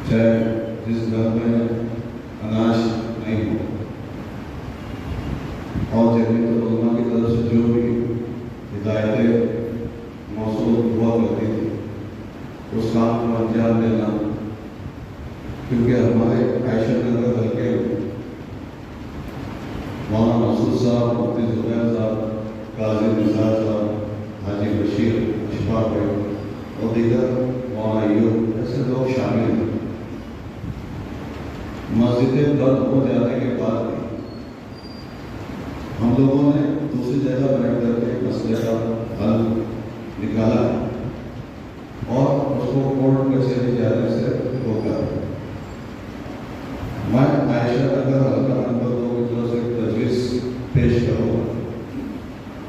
چاہے جس گھر میں اناج نہیں ہو، اور جمعیت علماء کی طرف سے جو بھی ہدایتیں موصول ہوا کرتی تھی اس کام کو انجام دینا، کیونکہ ہمارے عائشہ نگر حلقے مولانا مسعود صاحب، مفتی زبیر صاحب، قاضی نثار صاحب، حاجی بشیر اشفاق بھائی اور دیگر مولانا ایوب ایسے لوگ شامل ہیں۔ مسجدیں بند ہو جانے کے بعد بھی ہم لوگوں نے دوسری جگہ بیٹھ کر کے مسئلے کا حل نکالا اور اس کو کورٹ کچہری جانے سے روکا۔ میں عائشہ نگر حلقہ نمبر 2 کی طرف سے ایک تجویز پیش کروں گا،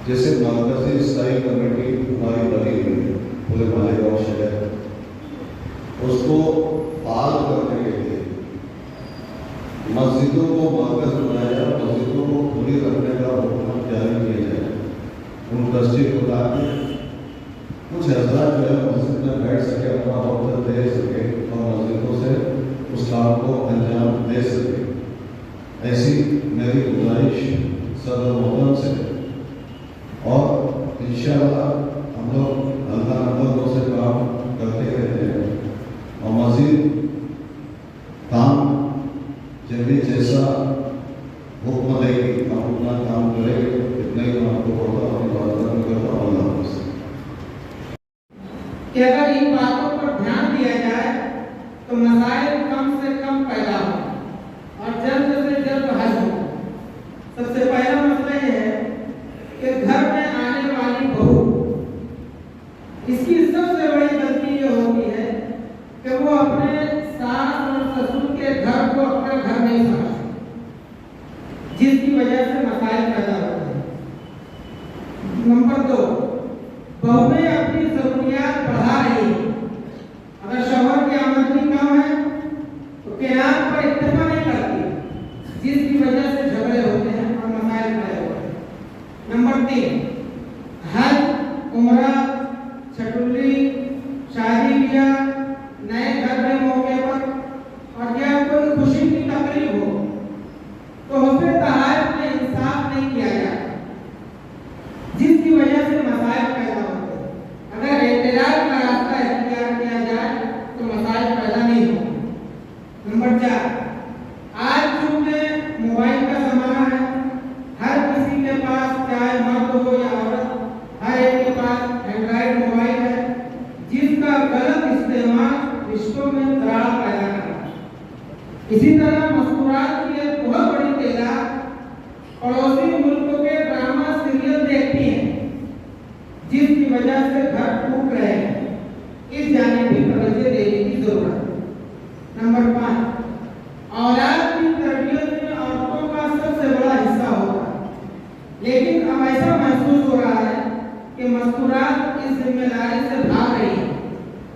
جیسے مرکزی اسلائی کمیٹی ہماری بنی ہوئی ہے پورے مالیگاؤں شہر، اس کو فعال کرنے کے لیے مسجدوں کو مرکز بنایا جائے، مسجدوں کو کھلی رکھنے کا حکم جاری کیا جائے۔ ان ٹرسٹی کو تاکہ کچھ حضرات جو ہے مسجد میں بیٹھ سکے، اپنا وقت دے سکے اور مسجدوں سے اس کام کو انجام دے سکے۔ ایسی میری گزارش صدر محترم سے، اور انشاءاللہ ہم لوگ حلقہ نمبر 2 سے کام کرتے رہتے ہیں اور مزید کام جبھی جیسا حکم دے گی ہم اپنا کام کریں گے۔ اتنا ہی میں آپ کو بولتا ہوں، اپنی بات ختم کرتا ہوں۔ اللہ حافظ۔ کہ اگر ان باتوں پر دھیان دیا جائے تو مسائل کم سے کم پیدا ہوں اور جلد سے جلد حل ہوں۔ سب سے پہلا مسئلہ یہ ہے کہ گھر میں آنے والی بہو، اس کی سب سے بڑی غلطی یہ ہوتی ہے کہ وہ اپنے ساس اور سسر کے گھر کو اپنا گھر نہیں سمجھتی، جس کی وجہ سے مسائل پیدا ہوتے ہیں۔ نمبر 2، بہویں اپنی ضروریات بڑھا رہی ہیں۔ اگر شوہر کی آمدنی کم ہے تو قیام پر اتفاق نہیں کرتی، جس کی وجہ سے جھگڑے ہوتے ہیں اور مسائل پیدا ہوتے ہیں۔ نمبر 3، حج، عمرہ، چھٹولی، شادی بیاہ، نئے گھر کے موقع پر اور یا کوئی خوشی کی تقریب ہو تو حسن تحائف میں انصاف نہیں کیا جاتا، جس کی وجہ سے مسائل پیدا ہوتے ہیں۔ اگر اعتدال کا راستہ اختیار کیا جائے تو مسائل پیدا نہیں ہوتے۔ نمبر 4، آج چونکہ موبائل کا زمانہ ہے، ہر کسی کے پاس، چاہے مرد ہو یا عورت، ہر ایک کے پاس اینڈرائڈ موبائل ہے، جس کا غلط استعمال رشتوں میں دراڑ پیدا کرتا ہے۔ اسی طرح مذکورات کی ایک بہت بڑی تعداد پڑوسی ملکوں کے ڈرامہ سیریل دیکھتی ہیں، جس کی وجہ سے گھر ٹوٹ رہے ہیں۔ اس جانب بھی توجہ دینے کی ضرورت ہے۔ نمبر 5، اولاد کی تربیت میں عورتوں کا سب سے بڑا حصہ ہوتا ہے، لیکن اب ایسا محسوس ہو رہا ہے کہ مذکورات اس ذمہ داری سے بھاگ رہی ہیں۔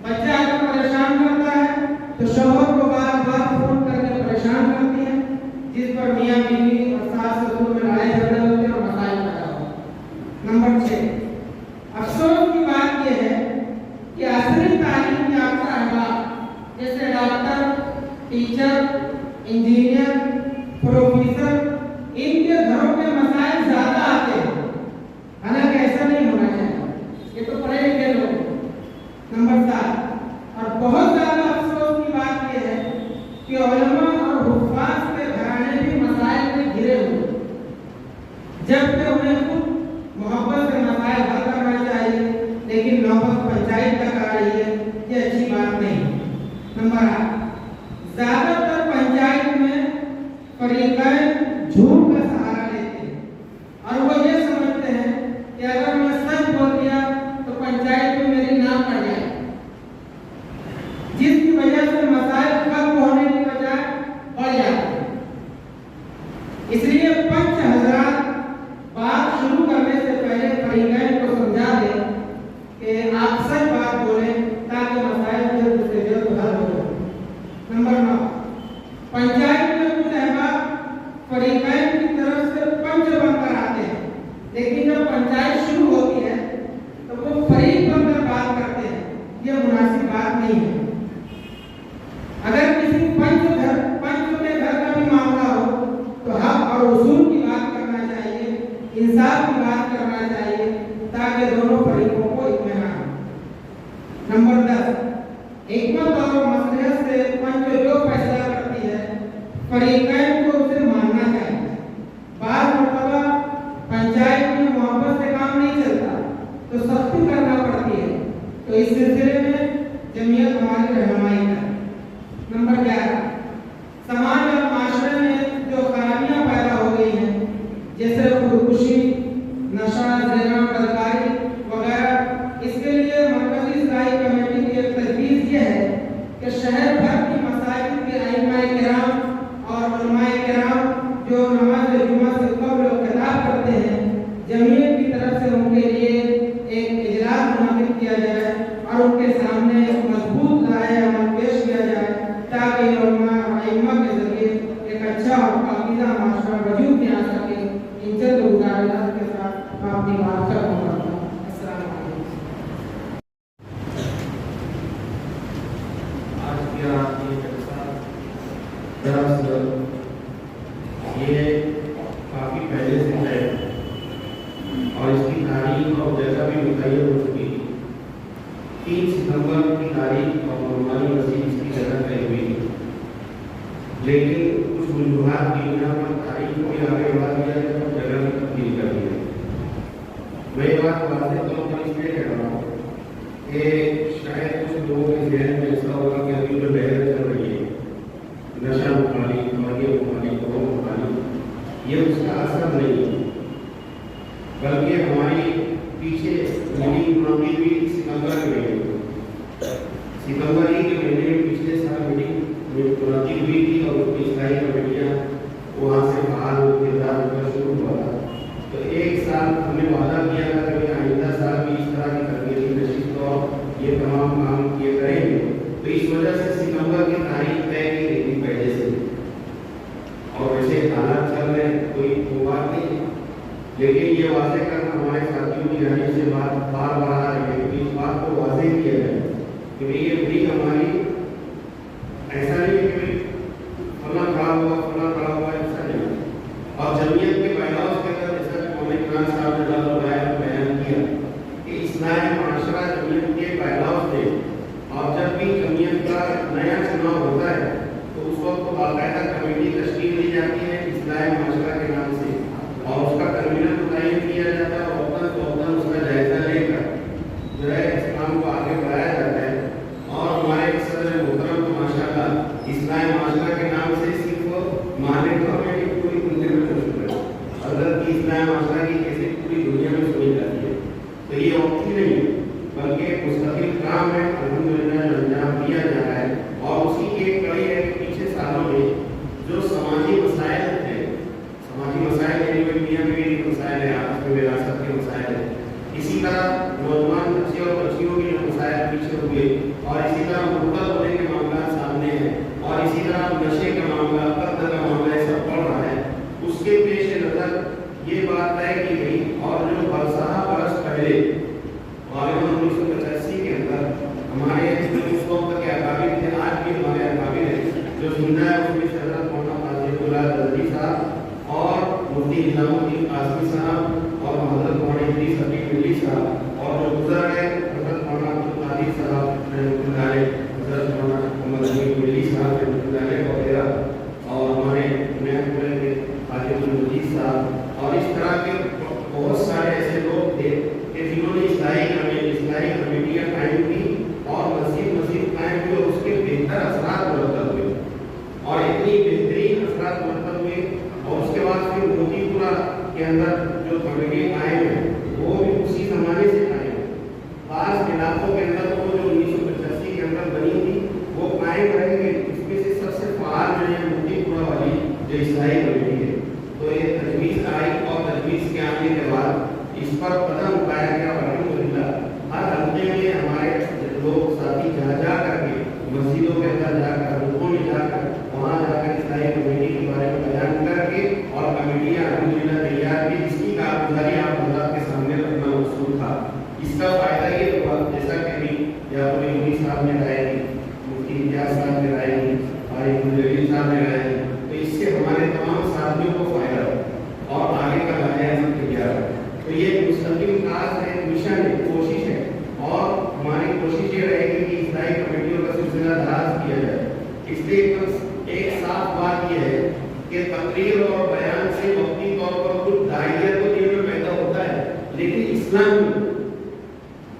بچہ اگر پریشان کرتا ہے تو شوہر کو بار بار فون کر کے پریشان کرتی ہے، جس پر میاں بیوی اور ساس سسر میں لڑائی جھگڑے ہوتے ہیں اور مسائل پیدا ہوتے ہیں۔ نمبر 6، افسوس کی بات یہ ہے کہ عصری تعلیم یافتہ احباب جیسے ڈاکٹر، ٹیچر، انجینئر، پروفیسر، ان کے گھروں میں مسائل زیادہ آتے ہیں، حالانکہ ایسا نہیں ہونا چاہیے، یہ تو پڑھے لکھے لوگ ہیں۔ نمبر 7، اور بہت زیادہ افسوس کی بات یہ ہے کہ علماء اور حفاظ کے گھرانے بھی مسائل میں گھرے ہوئے، جبکہ انہیں خود محبت سے مسائل حل کرنا چاہیے، لیکن نوبت پنچایت تک آ رہی ہے، یہ اچھی بات نہیں۔ نمبر 8، زیادہ تر پنچایت میں فریقین جھوٹ کا سہارا لیتے ہیں اور وہ یہ سمجھتے ہیں کہ اگر میں سچ بول دیا تو پنچایت میں میری نام پڑ جائے، جس کی وجہ سے مسائل کم ہونے کی بجائے بڑھ جاتے ہیں۔ اس لیے پنچ حضرات بات شروع کرنے سے پہلے فریقین کو سمجھا دیں کہ آپ سچ بات بولیں تاکہ مسائل جلد سے جلد حل ہو جائے۔ نمبر 9، پنچایت میں کچھ احباب فریقین کی طرف سے پنچ بن کر آتے ہیں، لیکن جب پنچایت شروع ہوتی ہے تو وہ فریق بن کر بات کرتے ہیں، یہ مناسب بات نہیں ہے۔ اگر اور اصول کی بات کرنا چاہیے، انصاف کی بات کرنا چاہیے تاکہ دونوں فریقوں کو اطمینان ہو۔ نمبر 10، حکمت اور مصلحت سے پنچ جو فیصلہ کرتی ہے فریقین کو اسے ماننا چاہیے۔ بعض مرتبہ پنچایت میں محبت سے کام نہیں چلتا تو سختی کرنا پڑتی ہے، تو اس سلسلے میں جمعیت ہماری رہنمائی کرے۔ نمبر 11، سماج اور معاشرے میں جو خرابیاں پیدا ہو گئی ہیں جیسے خودکشی، نشہ، زنا، بدکاری وغیرہ، اس کے لیے مرکزی اصلاحی کمیٹی کی ایک تجویز یہ ہے کہ شہر بھر کی مساجد کے ائمہ کرام اور علماء کرام جو نماز جمعہ سے قبل خطاب کرتے ہیں، جمعیت کی طرف سے ان کے لیے ایک اجلاس منعقد کیا جائے اور ان کے سامنے ایک مضبوط رائے عمل پیش کیا جائے تاکہ علماء اور ائمہ کے ذریعے ایک اچھا اور پاکیزہ معاشرہ وجود میں آ سکے۔ ان چند گزارشات کے ساتھ میں اپنی بات ختم کرتا ہوں۔ السلام علیکم۔ آج کی جلسہ دراصل یہ کافی پہلے سے ہے اور اس کی تاریخ اور جگہ بھی متعین ہو چکی ہے۔ 3 ستمبر کی تاریخ اور نعمانی مسیح اس کی جگہ طے ہوئی تھی، لیکن کچھ وجوہات کی بنا پر تاریخ کو بھی آگے بڑھا دیا ہے اور جگہ بھی تبدیل کر دی ہے۔ میں یہ بات واضح طور پر اس لیے کہہ رہا ہوں کہ شاید کچھ لوگوں کے ذہن میں ایسا ہوگا کہ ابھی جو لہر چل رہی ہے، نشہ مکالی، تمغے مکالی، قوم مکالی، یہ اس کا اثر نہیں ہے، بلکہ ہماری پیچھے میٹنگ منعقد ہوئی ستمبر کے مہینے، ستمبر ہی کے مہینے میں پچھلے سال میٹنگ منعقد ہوئی تھی اور اس کی اصلاحی کمیٹیاں وہاں سے فعال کردار کا شروع ہوا تھا۔ تو ایک سال ہم نے وعدہ کیا تھا کہ آئندہ سال بھی اس طرح کی تربیتی نشست اور یہ تمام کام کیے کریں گے، تو اس وجہ سے ستمبر کی تاریخ طے کی گئی تھی پہلے سے، اور ویسے حالات چل رہے ہیں، کوئی بات نہیں ہے، لیکن یہ واضح کرنا ہمارے ساتھیوں کی جانب سے بات بار بار آ رہی ہے کہ اس بات کو واضح کیا جائے کہ یہ بڑی ہماری ایسا نہیں کہ فلاں کھڑا ہوا ایسا نہیں، اور جمعیت کے پیداوار کے اندر جیسا کہ مولانا اقرار صاحب نے بیان کیا کہ اصلاح معاشرہ جمعیت کے پیداوار سے، اور جب بھی جمعیت کا نیا چناؤ ہوتا ہے تو اس وقت باقاعدہ کمیٹی تشکیل دی جاتی ہے اصلاح معاشرہ کے نام سے، اور اس کا کنوینر متعین کیا جاتا ہے اور وقتاً اس کا جائزہ لے کر جو ہے اس کام کو آگے بڑھایا جاتا ہے۔ اور ہمارے صدر محترم تو ماشاءاللہ اصلاح معاشرہ کے نام سے صرف مانے تو ہمیں پوری دنیا میں مشہور ہے، حضرت کی اصلاح معاشرہ کی کیسے پوری دنیا میں سنی جاتی ہے، تو یہ وقتی نہیں ہے بلکہ مستقل کام ہے، الحمدللہ انجام دیا جا رہا ہے۔ اور اسی کی ایک کڑی ہے کہ پچھلے سالوں میں جو سماجی مسائل تھے، سماجی مسائل یعنی کوئی میاں بیوی کے مسائل ہیں، آپس میں وراثت کے مسائل ہیں، اسی طرح نوجوان بچے اور بچیوں کے جو مسائل پیچھے ہوئے، اور اسی طرح مرتد ہونے کے معاملات سامنے ہیں، اور اسی طرح نشے کا معاملہ، قتل کا معاملہ یہ سب بڑھ رہا ہے، اس کے پیش نظر یہ بات طے کی گئی، اور جو برسہ برس پہلے غالباً 1985 کے اندر ہمارے اس وقت کے اکابر تھے، آج بھی ہمارے اکابر ہیں جو زندہ ہے، اس میں سے حضرت مولانا قاسم اللہ رضوی صاحب اور مفتی نظام الدین قاسمی صاحب اور حضرت مولانا ادریس حبیب ملی صاحب، اور جو گزر گئے حضرت مولانا عبدالقادر صاحب رحمۃ اللہ علیہ، حضرت مولانا محمد حبیب ملی صاحب رحمۃ اللہ علیہ وغیرہ، اور ہمارے نائب پورے کے حاجی المجید صاحب، اور اس طرح کے بہت سارے ایسے لوگ تھے کہ جنہوں نے اصلاحی کمیٹیاں قائم کی اور مزید قائم کی، اور اس کے بہتر اثرات مرتب ہوئے، اور اتنی بہترین اثرات مرتب ہوئے، اور اس کے بعد پھر موتی پورہ کے اندر جو کمیٹی قائم ہے وہ بھی اسی زمانے سے قائم ہے۔ بعض علاقوں کے اندر وہ جو 1985 کے اندر بنی تھی وہ قائم رہیں گے، اس میں سے سب سے فعال جو ہے موتی پورہ والی جو اصلاحی کمیٹی ہے، تو یہ تجویز آئی، اور تجویز کے آنے کے بعد اس پر قدم اٹھایا گیا، اور الحمدللہ ہر حلقے میں ہمارے لوگ ساتھی جا کر کے مسجدوں کے اندر جا کر، حلقوں میں جا کر، وہاں جا کر اصلاحی کمیٹی کے بارے میں بیان کر کے، اور کمیٹیاں الحمدللہ تیار کی، جس کی کارگزاری آپ حضرات کے سامنے رکھنا مقصود تھا۔ اس کا فائدہ یہ ہوا جیسا کہ ابھی یعقوب مفتی صاحب نے رائے دی، مفتی امتیاز صاحب نے رائے دی، اور عبدالجلیل صاحب نے رائے دی، تو اس سے ہمارے تمام ساتھیوں کو فائدہ ہوا۔ اس لیے ایک صاف بات یہ ہے کہ تقریر اور بیان سے وقتی طور پر کچھ دائرہ تو دل میں پیدا ہوتا ہے، لیکن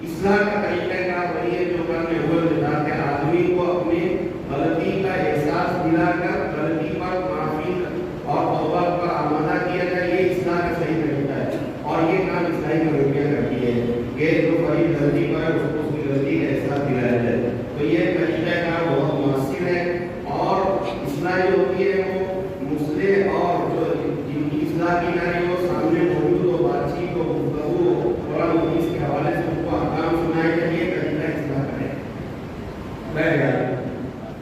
اصلاح کا طریقہ کار وہی ہے جو میں اول بتا کہ آدمی کو اپنے غلطی کا احساس دلا کر غلطی پر معافی اور توبہ پر آمادہ کیا جائے، یہ اصلاح کا صحیح طریقہ ہے۔ اور یہ کام اصلاحی کمیٹیاں کرتی ہے کہ جو بڑی غلطی پر ہے اس کو اس کی غلطی کا احساس دلایا جائے، تو یہ طریقہ کار بہت مؤثر ہے۔ اور اصلاح جو ہوتی ہے وہ مسئلے اور جو جن کی اصلاح کی جا رہی ہے وہ سامنے موجود ہو، بات چیت ہو، گفتگو ہو، قرآن و حدیث کے حوالے سے ان کو احکام سنائے جائے، یہ طریقہ اصلاح کرے۔ بہرحال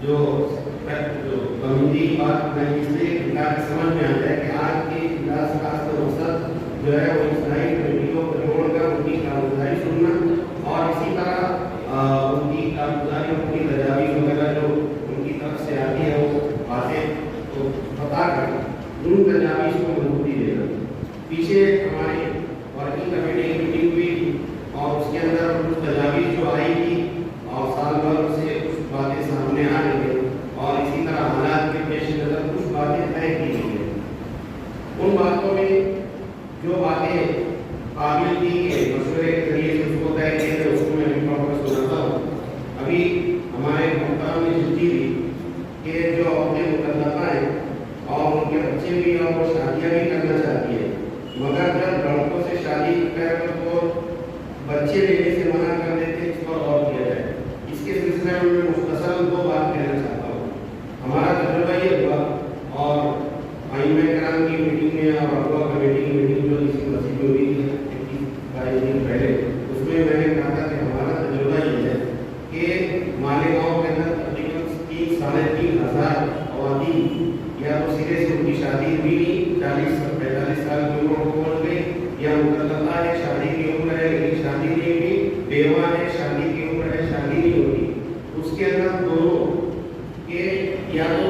جو کمیٹی بات میں اس لیے سمجھ میں آ جائے کہ آج کے اجلاس کا اصل مقصد جو ہے وہ اصلاحی کمیٹیوں کو جوڑ کر ان کی کارگزاری سننا اور اسی طرح ان کی کارگزاری ان کی تجاویز وغیرہ جو ان کی طرف سے آتی ہے وہ باتیں تو بتا کر ان تجاویز کو منظوری دینا۔ پیچھے ہماری ورکنگ کمیٹی کی میٹنگ ہوئی تھی اور اس کے اندر کچھ تجاویز جو آئی تھی اور سال بھر سے کچھ باتیں سامنے آ رہی ہیں اور اسی طرح حالات کے پیش نظر کچھ باتیں طے کی گئی ہیں۔ ان باتوں میں جو باتیں قابل تھی کہ مشورے کے ذریعے سے اس کو طے کیا جائے اس کو میں بھی پراپر سناتا ہوں۔ ابھی ہمارے محترم نے چٹھی دی کہ جو عورتیں مکلفہ ہیں اور ان کے بچے بھی اور وہ شادیاں بھی کرنا چاہتی ہیں، مگر جب لڑکوں سے شادی کر تو بچے لینے سے منع کر دیتے، اس پر غور کیا جائے۔ اس کے سلسلے میں میں مختصر دو بات کہنا چاہتا ہوں۔ ہمارا تجربہ یہ ہوا اور ائمہ کرام کی میٹنگ میں اور اغوا کمیٹی کی میٹنگ جو اسی مسجد میں ہوئی تھی 22 دن پہلے، اس میں میں نے کہا تھا کہ ہمارا تجربہ یہ ہے کہ مالیگاؤں کے اندر تقریباً 3,500 خواتین یا تو سرے سے ان کی شادی ہوئی نہیں، 40-45 سال کی عمر کو پہنچ گئی، یا مکلفہ ہے شادی کی عمر ہے لیکن شادی نہیں ہوئی، بیوہ ہے شادی کی عمر ہے شادی نہیں ہوتی۔ اس کے اندر دونوں کہ یا تو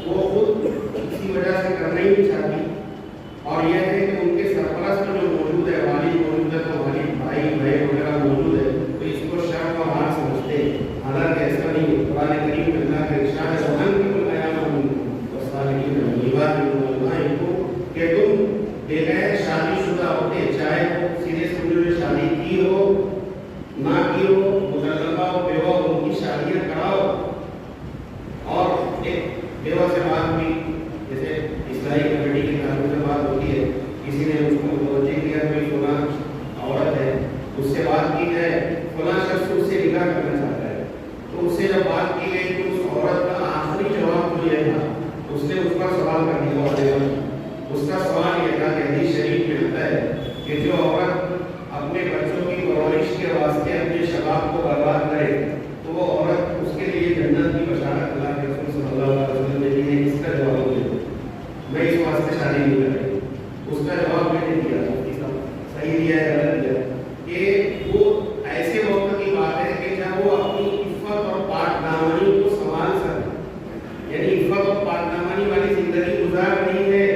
وہ خود کسی وجہ سے کرنا ہی نہیں چاہتی اور یہ ہے کہ ان کے سرپرست جو موجود ہے، والد موجود ہے تو والد بھائی بہن وغیرہ موجود ہے تو اس کو شرم اور ہار سمجھتے ہیں، حالانکہ ایسا نہیں۔ قرآن کریم میں اللہ کا ارشاد ہے کہ تم بغیر شادی شدہ ہوتے، چاہے وہ سیدھے سمجھو شادی کی ہو نہ کی ہو، مطلقہ ہو بیوہ ہو، ان کی شادیاں کراؤ۔ اور ایک بیوہ سے بات ہوئی، جیسے اصلاحی کمیٹی کی تعلق سے بات ہوتی ہے، کسی نے اس کو متوجہ کیا کوئی فلاں عورت ہے، اس سے بات کی جائے، فلاں شخص اس سے نکاح کرنا چاہتا ہے، تو اس سے جب بات کی گئی تو اس عورت کا آخری جواب جو یہ تھا، اس نے اس پر سوال کر دیا اور اس کا سوال یہ تھا کہ حدیث شریف میں آتا ہے کہ جو عورت اپنے بچوں کی پرورش کے واسطے اپنے شباب کو برباد کرے تو وہ عورت اس کے لیے جنت کی بشارت اللہ کے رسول صلی اللہ علیہ وسلم نے دی ہے۔ اس کا جواب مجھے میں اس واسطے شادی نہیں کر رہی، اس کا جواب میں نے دیا، صحیح دیا ہے غلط دیا، کہ وہ ایسے وقت کی بات ہے کہ جب وہ اپنی عفت اور پاک دامنی کو سنبھال سکے، یعنی عفت اور پاک دامنی والی زندگی گزار رہی ہے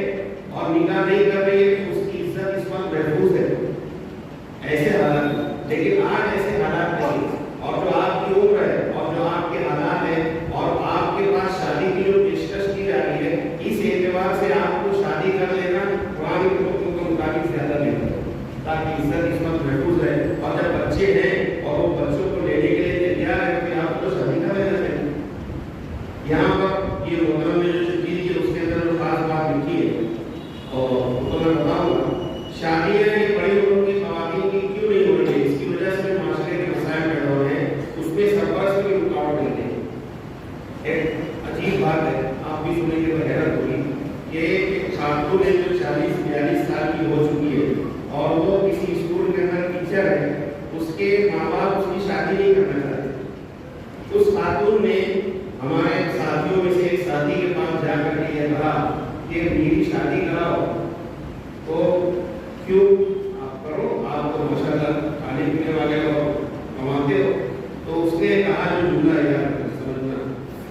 اور نکاح نہیں کر رہی ہے، اس کی عزت اس وقت محفوظ ہے ایسے حالات۔ لیکن آج ایسے حالات نہیں، اور جو آپ کی عمر ہے اور جو آپ کے حالات ہیں اور آپ کے پاس شادی کی جو پیشکش کی جا رہی ہے، اس اعتبار سے آپ کو شادی کر لینا قرآن کے حکم کے مطابق زیادہ بہتر ہے تاکہ عزت اس وقت محفوظ رہے۔ اور جب بچے ہیں اور وہ بچوں کو لینے کے لیے تیار ہے کہ آپ کو شادی کر لینا چاہیے۔ یہاں پر یہ محترم نے جو چیز کی اس کے اندر جو خاص بات لکھی ہے اور تو میں بتاؤں گا، شادیاں ایک بڑی عمر کی خواتین کی کیوں نہیں ہو رہی ہے؟ اس کی وجہ سے معاشرے کے مسائل پیدا ہو رہے ہیں، اس میں سرپرست کی رکاوٹ نہیں ہے۔ ایک عجیب بات ہے، آپ بھی سنیں گے تو حیرت ہوگی کہ ایک خاتون ہے جو 40-42 سال کی ہو چکی ہے اور وہ کسی اسکول کے اندر ٹیچر ہے، اس کے ماں باپ اس کی شادی نہیں کرنا چاہتے۔ اس خاتون نے ہمارے ساتھیوں میں سے ایک ساتھی کے پاس جا کر کے یہ کہا کہ میری شادی کراؤ، تو کیوں آپ کرو، آپ تو ماشاءاللہ کھانے پینے والے اور کماتے ہو۔ تو اس نے کہا جو جملہ یاد سمجھنا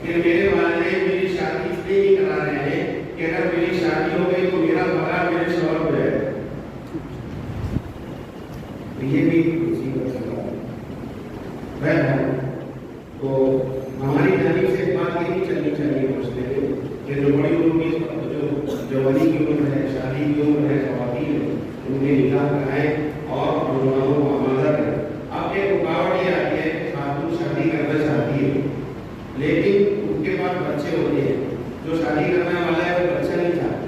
کہ میرے والدین میری شادی اس لیے نہیں کرا رہے ہیں کہ اگر میری شادی ہو گئی تو میرا پگار میرے شوہر ہو جائے گا۔ یہ بھی اسی کا سوال ہے۔ تو ہماری جانب سے बात ये नहीं चलनी चाहिए मुझसे कि जो बड़ी उम्र की जो जवानी की उम्र है, शादी की उम्र है, ख़वातीन है, उन्हें निकाह कराएं और नौजवानों को आमादा करें। अब एक रुकावट ये आती है कि खातून शादी करना चाहती है लेकिन उनके पास बच्चे होते हैं, जो शादी करने वाला है वो बच्चा नहीं चाहता,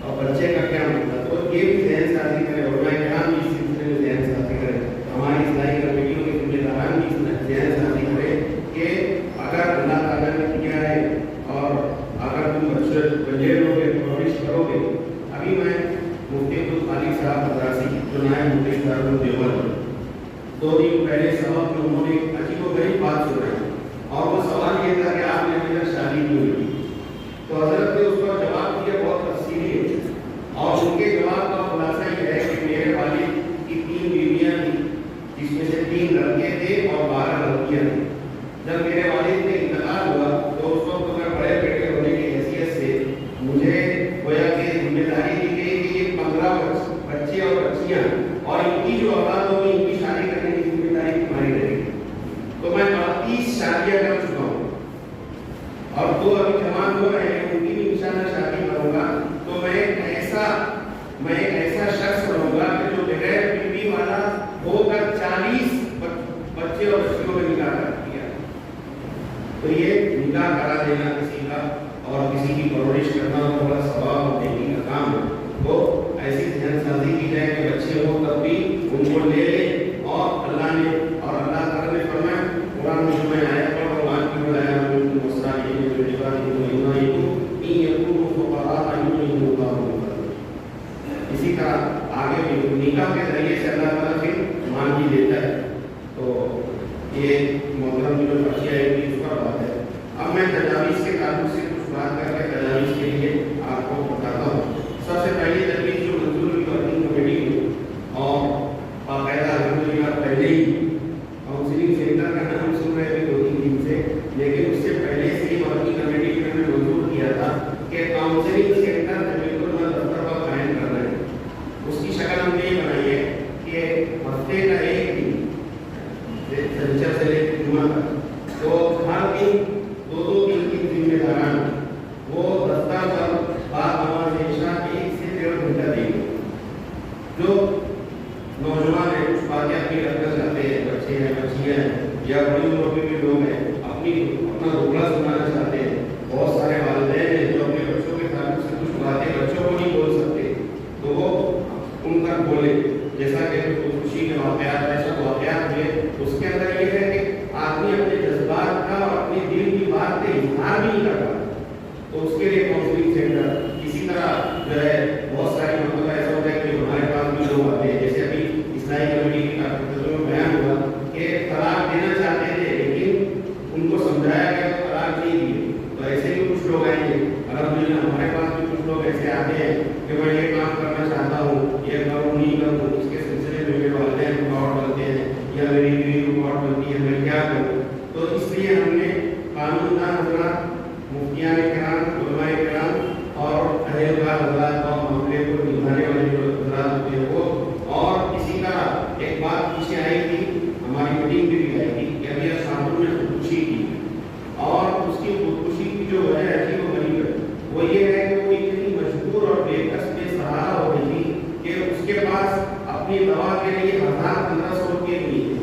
और बच्चे का क्या मतलब, तो ये भी जहन साजी करें और मैं क्या भी इस सिलसिले में जहन साजी करें, हमारी इस्लाही कमेटियों के जिम्मेदारान भी जहन साजी करें कि अगर अल्लाह ताला ने दिया है और अगर तुम बच्चे बजे लोगे, परवरिश करोगे। अभी मैं मुफ्ती अब्दुल खालिक साहब मद्रासी जो नायब मुफ्ती दारुल देवबंद 2 दिन पहले सबक में उन्होंने अजीबोगरीब बात सुनाई और वो सवाल ये था कि आपने अभी तक शादी क्यों नहीं की? तो हजरत ने उसका जवाब दिया बहुत तफसीली है और उनके जवाब का खुलासा ये है कि मेरे वालिद की 3 बीवियां थी जिसमें से 3 लड़के थे और 12 लड़कियां थी। जब मेरे वालिद ने इंतकाल हुआ तो उस वक्त मैं बड़े बेटे होने की हैसियत से मुझे गोया कि जिम्मेदारी दी गई कि ये 15 बच्चे और बच्चियां और इनकी जो औलाद होगी इनकी शादी करने की जिम्मेदारी तुम्हारी रहेगी। तो मैं 30 शादियां कर चुका हूँ और 2 अभी जवान हो रहे हैं, उनकी भी इंशाअल्लाह शादी करूंगा। तो मैं एक ऐसा शख्स बनूंगा कि जो बगैर बीवी वाला होकर 40 बच्चे और बच्चियों में निकाह कर दिया। तो ये निकाह करा देना किसी का और किसी की परवरिश करना थोड़ा सवाब और नेकी का काम है, तो ऐसी जहनसाजी की जाए कि बच्चे हो तब भी उनको ले ले। और अल्लाह ताला ने फरमाया कुरान में आया पर कुरान की बताया उनको मसला ये जो इसी तरह आगे भी निकाह के जरिए से अल्लाह ताला फिर मान भी देता है। तो ये मोहतरम जो बच्चियाँ है उस पर बात है। अब मैं तजावीज़ के ताल्लुक से कुछ बात करके तजावीज़ के लिए आपको बताता हूँ। सबसे पहली तजवीज़ जो मंजूर हुई वर्किंग कमेटी में और बाकायदा अल्हम्दुलिल्लाह पहले ही काउंसलिंग सेंटर का नाम सुन रहे थे 2-3 दिन से, लेकिन उससे पहले से ही वर्किंग कमेटी ने मंजूर किया था कि काउंसलिंग सेंटर बिल्कुल दफ्तर पर कायम करना है। उसकी शक्ल हमने ये बनाई है कि हफ्ते का एक दिन शनिचर से लेकर जुमा तक, तो हर दिन 2-2 दिन की जिम्मेदारान वो दफ्तर पर बाद नमाज इशा 1 से 1.5 घंटा देंगे। जो नौजवान है कुछ बातें अपनी रखना चाहते हैं, बच्चे हैं, बच्चियाँ हैं या बड़ी उम्र के भी लोग हैं, अपना रोकड़ा सुनाना चाहते हैं। बहुत सारे वालिदैन हैं जो अपने बच्चों के ताल्लुक से कुछ बातें बच्चों को नहीं बोल सकते, तो वो उन तक बोले। जैसा कि खुशी के वाक़यात ऐसा वाक़यात हुए, उसके अंदर ये है कि आदमी अपने जज्बात का और अपने दिल की बात का इजहार भी नहीं करता, तो उसके लिए काउंसलिंग सेंटर। इसी तरह जो है बहुत सारी मतलब ऐसा होता है कि हमारे पास भी लोग आते हैं, जैसे अभी इस्लाही कमेटी की कार्यक्रम में बयान हुआ कि तलाक देना चाहते थे लेकिन उनको समझाया गया तो तलाक नहीं दिए। तो ऐसे भी कुछ लोग आएंगे, अल्हम्दुलिल्लाह हमारे पास भी कुछ लोग ऐसे आते हैं कि मैं ये काम करना चाहता हूँ, ये करूँ नहीं करूँ, इसके सिलसिले में मेरे वालिदैन रुकावट बनते हैं या मेरी बीवी रुकावट बनती है, मैं क्या करूँ। तो इसलिए हमने कानूनदान हज़रात, मुफ्तियान किराम, उलमाए किराम और अहलकार हज़रात और मामले को निभाने वाले जो हज़रात होते हैं वो, और इसी तरह एक बात पीछे आई थी, हमारी मीटिंग में भी आई थी कि अभी शाहपुर में खुदकुशी की और उसकी खुदकुशी की जो वजह थी वो गरीब है, वो ये है कि वो इतनी मजबूर और बेकस बेसहारा हो गई थी कि उसके पास अपनी दवा के लिए 1000-1500 रुपये नहीं थे,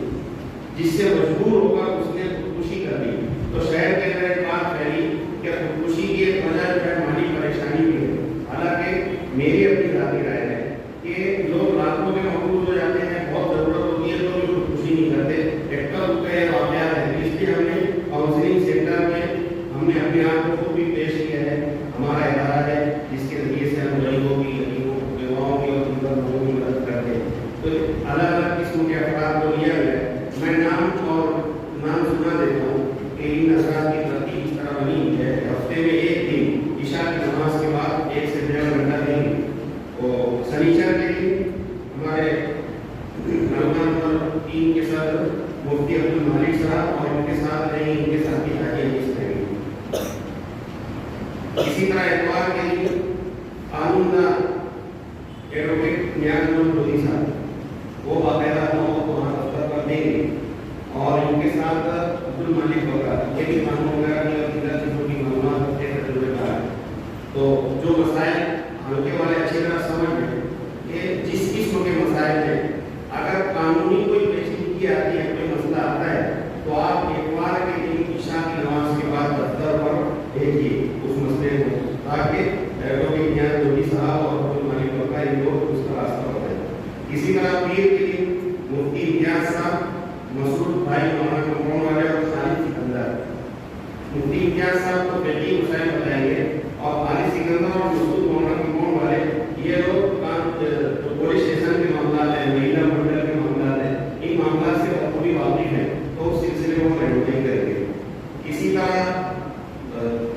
जिससे मजबूर होकर उसने खुदकुशी कर दी। तो शहर के अंदर एक बात फैली कि खुदकुशी की एक वजह जो है माली परेशानी भी है। हालांकि मेरी अपनी ज़ाती राय है कि लोग लाखों में मकबूल हो जाते हैं, बहुत ज़रूरत होती है तो भी खुदकुशी नहीं करते, एक्टर रुपये वाक़यात है। इसलिए हमने काउंसलिंग सेंटर में हमने अपने आप को भी पेश किया है। हमारा इदारा है जिसके जरिए से हम गरीबों की, युवाओं की और लोगों की मदद करते हैं। तो अलग अलग किस्म के अफराद को लिया गया है। मैं नाम सुना देता हूँ कि इन अफराद की तरतीब इस तरह बनी है। हफ्ते में एक दिन इशा की नमाज के बाद 1 से 1.5 घंटा देंगे। तो शनिचर के दिन हमारे नंबर 3 के साथ मुफ्ती अब्दुल मालिक साहब और उनके साथ रहेंगे, इनके साथ ही हाजी हदीस रहेंगे। इसी तरह इतवार के दिन कानूनदान एडवोकेट न्यायाधीश मोदी साहब वो बाकायदा को वहाँ दफ्तर पर देंगे और इनके साथ अब्दुल मालिक वगैरह ये भी कानून वगैरह इसी तरह पीर के दिन मुफ्ती इम्तियाज साहब, मसूद भाई मौलाना कंपाउंड वाले और खालिद सिकंदर। मुफ्ती इम्तियाज साहब को बेटी हुसैन बताएंगे और खालिद सिकंदर और मसूद मौलाना कंपाउंड वाले ये लोग पुलिस स्टेशन के मामला है, महिला मंडल के मामला है, इन मामला से बखूबी वाकिफ है, तो उस सिलसिले में वो नहीं करेंगे। इसी तरह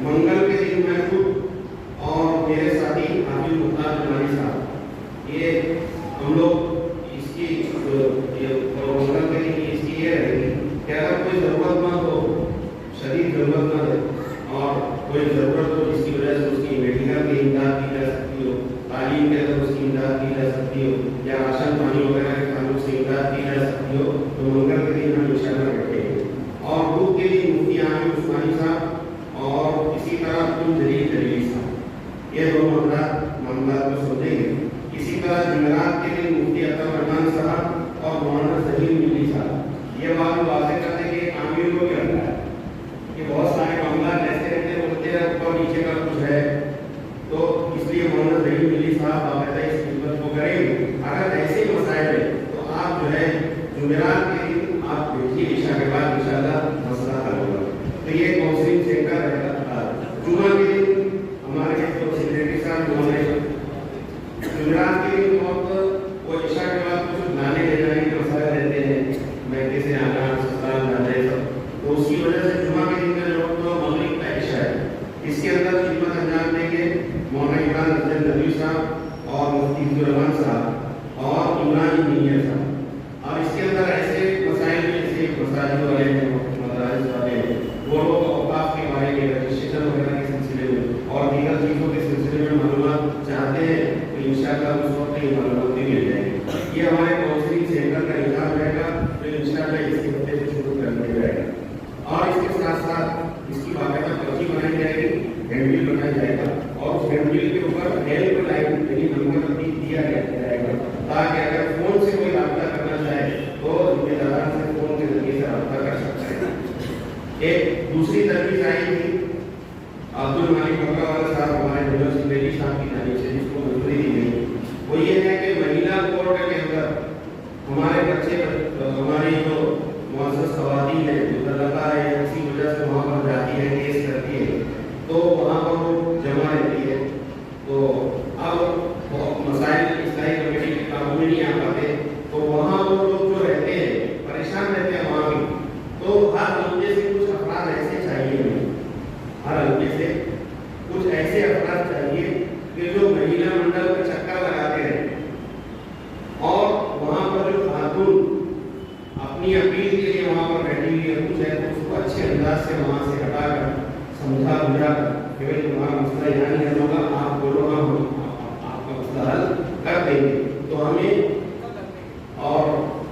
मंगल के दिन मैं खुद और मेरे साथी हाफिज मुख्तार जमानी साहब, ये हम लोग इसकी मंगल के दिन इसकी ये रहेगी कि अगर कोई ज़रूरतमंद हो, शदीद ज़रूरतमंद है और कोई ज़रूरत हो जिसकी वजह से उसकी मेडिकल की इमदाद की जा सकती हो, तालीम के अंदर उसकी इमदाद की जा सकती हो, या राशन पानी वगैरह के ताल्लुक से इमदाद की जा सकती हो, तो मंगल के दिन हम इंशाअल्लाह बैठेंगे। और बुध के दिन मुफ्ती आमिर उस्मानी साहब और इसी तरह कुल जलील जलीली साहब, ये दो मामला को सोचेंगे। इसी तरह जुमेरात के दिन मुफ्ती अता रहमान साहब और मौलाना सलीम मिली साहब, ये बात वाज़ेह करते हैं कि आमिर को क्या लगता है कि बहुत सारे मामला ऐसे रहते हैं, बोलते हैं ऊपर नीचे का कुछ है, तो इसलिए मौलाना सलीम मिली साहब बाकायदा इस खिदमत को करेंगे। अगर ऐसे मसाइल है तो आप जो है जुमेरात के दिन आप देखिए, इशा के बाद इंशाअल्लाह मसला हल होगा। तो ये काउंसलिंग सेंटर रहेगा। जुमा के दिन हमारे जो सेक्रेटरी साहब जुमेरात के दिन वो इशा के बाद कुछ लाने ले जाने के मसाले रहते हैं, बैंक से आना, ससुराल जाना, सब, तो उसकी वजह से जुमा के दिन का जो तो मगरिब का इशा है, इसके अंदर खिदमत अंजाम देंगे मौलाना इमरान अफजल नबी साहब और मुफ्ती अब्दुल रहमान साहब और इमरान इंजीनियर साहब। और इसके अंदर ऐसे मसाइल जैसे मसाजिद वाले हैं, मदारिस वाले हैं, वो लोग औकाफ के बारे में, रजिस्ट्रेशन वगैरह के सिलसिले में और दीगर चीज़ों के सिलसिले में मालूमात चाहते हैं, तो इंशाअल्लाह उस वक्त ये मालूमात भी मिल जाएगी। ये हमारे काउंसलिंग सेंटर का निज़ाम रहेगा, तो इंशाअल्लाह इसके हफ्ते से शुरू कर दिया जाएगा। और इसके साथ साथ इसकी बाकायदा पर्ची बनाई जाएगी, हैंडबिल बनाया जाएगा और उस हैंडबिल के ऊपर हेल्पलाइन यानी नंबर भी दिया जाएगा, ताकि अगर फ़ोन से कोई रब्ता करना चाहे तो जिम्मेदार से फ़ोन के जरिए से रब्ता कर सकता है। एक दूसरी तजवीज़ आई थी अब्दुल मालिक बकरावाला साहब हमारे यूनिवर्सिटी साहब की जानिब से, जिसको मंजूरी दी गई, वो ये है कि महिला कोर्ट के अंदर हमारे बच्चे, हमारी जो मुअज़्ज़ज़ ख़वातीन है, जो तलक़ा है, किसी वजह से वहाँ पर जाती है, केस करती है, तो वहाँ पर वो जमा रहती है, तो अब मसाइल इस्लाही कमेटी के काबू में नहीं आ पाते, तो वहाँ वो लोग जो रहते हैं परेशान रहते हैं वहाँ भी, तो हर हल्के से कुछ अफराद ऐसे चाहिए हमें, हर हल्के से कुछ ऐसे अफराद चाहिए कि जो महिला मंडल का चक्कर लगाते हैं और वहाँ पर जो खातून अपनी अपील के लिए वहाँ पर बैठी हुई है कुछ है, तो उसको अच्छे अंदाज से वहाँ से हटाकर समझा बुझा कि भाई तुम्हारा मसला यहाँ नहीं हल होगा, आप बोलो हम आपका मसला हल कर देंगे। तो हमें और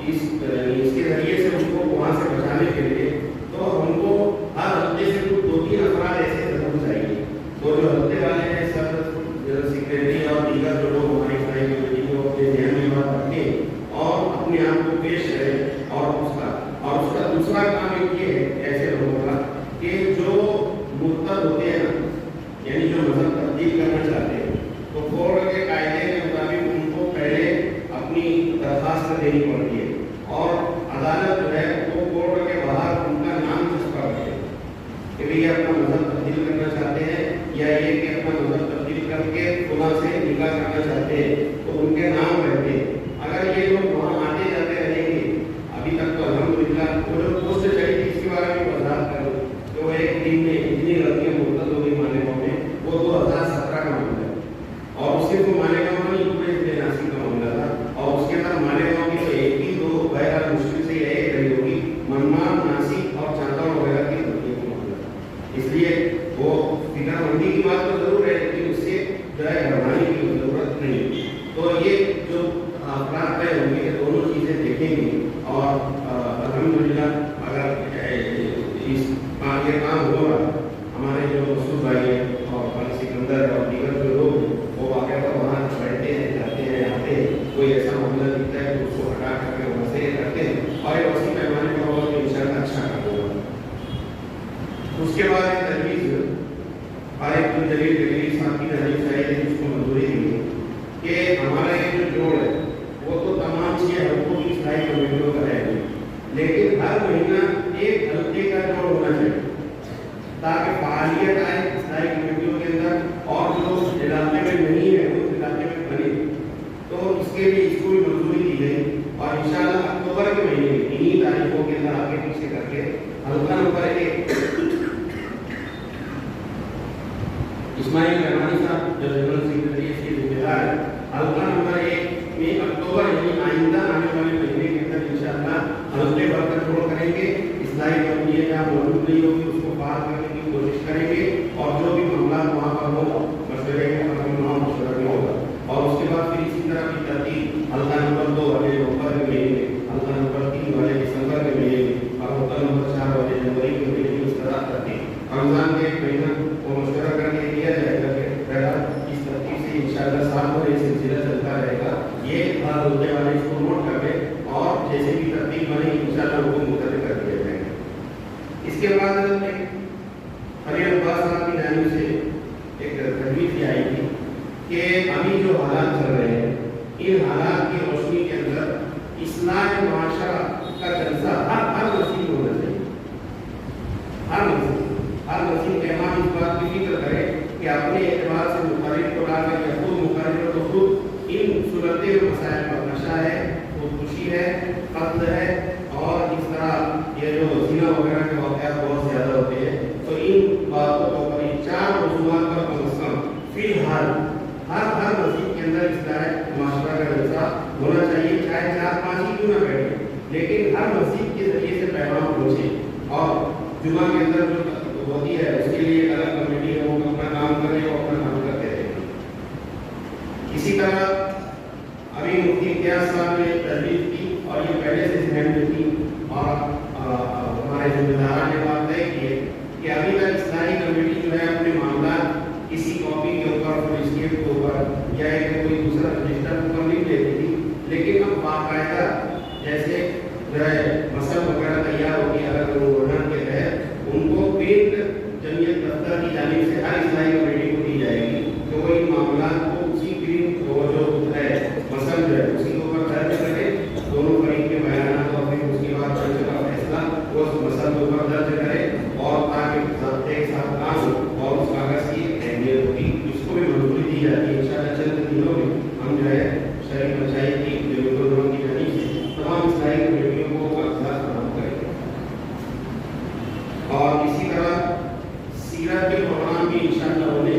इसके जरिए से उनको वहाँ से बचाने के लिए तो हमको हर हफ्ते से कुछ 2-3 अफराद ऐसे जरूर चाहिए, तो जो हफ्ते वाले हैं सब सेक्रेटरी और दीगर जो लोग हमारी पढ़ाई की कमेटी को अपने ध्यान में बात रखें और अपने आप को पेश करें। और उसका दूसरा काम ये है ऐसे लोगों का कि जो मुर्तद होते हैं ना, यानी जो मज़हब तब्दील करना चाहते हैं, तो कोर्ट के कायदे के मुताबिक उनको पहले अपनी दरख्वास्त देनी पड़ती है और अदालत जो है वो कोर्ट के बाहर उनका नाम चस्पा करते हैं कि भाई अपना मज़हब तब्दील करना चाहते हैं या ये कि अपना मज़हब तब्दील करके खुदा से निकाह करना चाहते हैं, तो उनके नाम रहते हैं। अगर ये लोग वहाँ आते जाते रहेंगे, अभी तक तो अल्हम्दुलिल्लाह वो जो पोस्ट चली थी इसके बारे में वजाहत करूँ, तो एक दिन में इतनी गलतियाँ मुर्तद हो गई मालेगांव में, वो 2017 का मामला है और उसके तो मालेगांव में पूरे जिले नासिक का मामला था और उसके अंदर मालेगांव की तो एक ही दो बहरहाल मुश्किल से एक रही होगी, मनमान, नासिक और चांदौड़ वगैरह की गलतियों का मामला था। इसलिए वो फिक्रमंदी की बात तो जरूर है, लेकिन उससे जो है घबराने की जरूरत नहीं। तो ये जो अपराध तय होंगे दोनों चीज़ें देखेंगे और अल्हम्दुलिल्लाह अगर इस ये काम होगा, हमारे जो मसूद भाई हैं और खालिद सिकंदर और दीगर जो लोग वो बाकायदा वहाँ बैठते हैं, जाते हैं, आते हैं, कोई ऐसा मामला दिखता है तो उसको हटा करके वहाँ से करते हैं और एक वसी पैमाने पर होगा तो इंशाअल्लाह अच्छा काम होगा। उसके बाद एक तजवीज़ फारिग जलील साहब की तजवीज़ आई है जिसको मंजूरी दी कि हमारा ये जो जोड़ है वो तो तमाम 6 हल्कों की सिलाई कमेटियों का है, लेकिन हर महीना एक हल्के का जोड़ होना चाहिए ताकि फालियत आए सिलाई कमेटियों के अंदर और जो इलाके में नहीं है उस इलाके में बने। तो इसके लिए इसको भी मंजूरी दी गई और इंशाल्लाह अक्टूबर के महीने में इन्हीं तारीखों के अंदर आगे पीछे करके हल्का नंबर 1 इस्माइल रहमानी साहब जो जनरल सेक्रेटरी इसके जिम्मेदार है, हल्का नंबर 1 में अक्टूबर यानी आइंदा आने वाले महीने के अंदर इंशाल्लाह हल्के बर्तन जोड़ करेंगे। इस्लाही कमेटी जहाँ मौजूद नहीं होगी उसको पार करने की कोशिश करेंगे और जो भी मामला वहाँ पर हो मशवरे मशवरा भी होगा। और उसके बाद फिर इसी तरह की तरतीब हल्का नंबर 2 वाले नवंबर के महीने में, हल्का नंबर 3 वाले दिसंबर के महीने में और हल्का नंबर 4 वाले जनवरी के महीने में इस तरह तरतीब रमजान के महीना वो मशवरा करके दिया जाएगा कि इस तरतीब से इंशाल्लाह साल भर ये सिलसिला चलता रहेगा। ये हर रोजे वाले इसको नोट कर ले और जैसे भी तरतीब बने इंशाल्लाह उनको मुकर्रर कर दिया जाएगा। इसके बाद अली अब्बास साहब की जानिब से एक तजवीज़ आई थी कि अभी जो हालात चल रहे हैं इन हालात की रोशनी के अंदर इस्लाह माशरा का जलसा हर मस्जिद में होना चाहिए। हर मस्जिद के इमाम इस बात की फिक्र करे कि अपने एतबार से मुकर्रिर को लाकर या खुद मुकर्रिर को खुद इन सूरत मसाइल पर नशा है, खुदकुशी है, कत्ल है और इस तरह ये जो ज़िना वगैरह के वाक़यात बहुत ज़्यादा होते हैं। तो इन बातों को पर 4 मौज़ूआत पर कम से कम फिलहाल हर मस्जिद के अंदर इस्लाह माशरा का जलसा होना चाहिए, चाहे 4-5 ही क्यों ना बैठे, लेकिन हर मस्जिद के जरिए से पैगाम पहुँचे। और जुमा के अंदर जो होती है उसके लिए अलग कमेटी है, वो अपना काम करे और अपना काम करते रहे। इसी तरह अभी मुफ्ती इम्तियाज़ साहब ने तजवीज़ की और ये पहले से जहन में थी और हमारे जिम्मेदार ने बात तय की है कि अभी तक इस्लाही कमेटी जो है अपने मामला किसी कॉपी के ऊपर फुलस्केप के ऊपर या कोई दूसरा रजिस्टर के ऊपर नहीं लेती थी, लेकिन अब बाकायदा जैसे जो है मसल वगैरह तैयार होगी अलग वर्णन के तहत उनको प्रिंट जमीयत दफ्तर की जानिब से हर इस्लाही कमेटी को दी जाएगी कि वो इन मामला को उसी प्रिंट को जो है मसल जो है उसी के ऊपर दर्ज करे, दोनों फरीक के बयान और फिर उसके बाद चर्चा का फैसला वो उस मसल के ऊपर दर्ज करे और ताकि एक साथ काम हो और उस कागज़ की अहमियत होगी, इसको भी मंजूरी दी जाती है। इंशाअल्लाह चंद दिनों में हम जो है शहरी पंचायत की जरूरतों की जानिब से तमाम इस्लाही कमेटियों को कागजात फराहम करेंगे। और इसी तरह सीरत के प्रोग्राम भी इंशाअल्लाह होने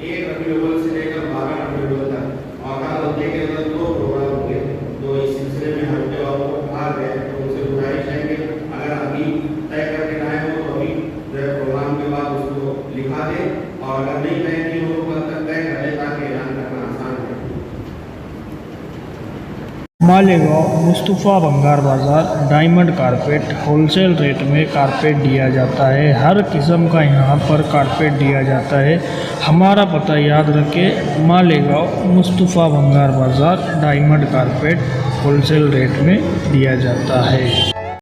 1 रबीउल अव्वल से लेकर 12 रबीउल अव्वल तक और हर हफ्ते के अंदर 2 प्रोग्राम होंगे। तो इस सिलसिले में हफ्ते वालों को कहा गया है तो उनसे गुजारिश है कि अगर अभी तय करके लाए हो तो अभी प्रोग्राम के बाद उसको लिखा दें और अगर नहीं तय की हो तो कल तक तय कर लें ताकि ऐलान करना आसान है। मालेगांव मुस्तफ़ा बंगार बाज़ार डायमंड कारपेट होलसेल रेट में कारपेट दिया जाता है। हर किस्म का यहाँ पर कारपेट दिया जाता है। हमारा पता याद रखें, मालेगांव मुस्तफ़ा बंगार बाज़ार डायमंड कारपेट होलसेल रेट में दिया जाता है।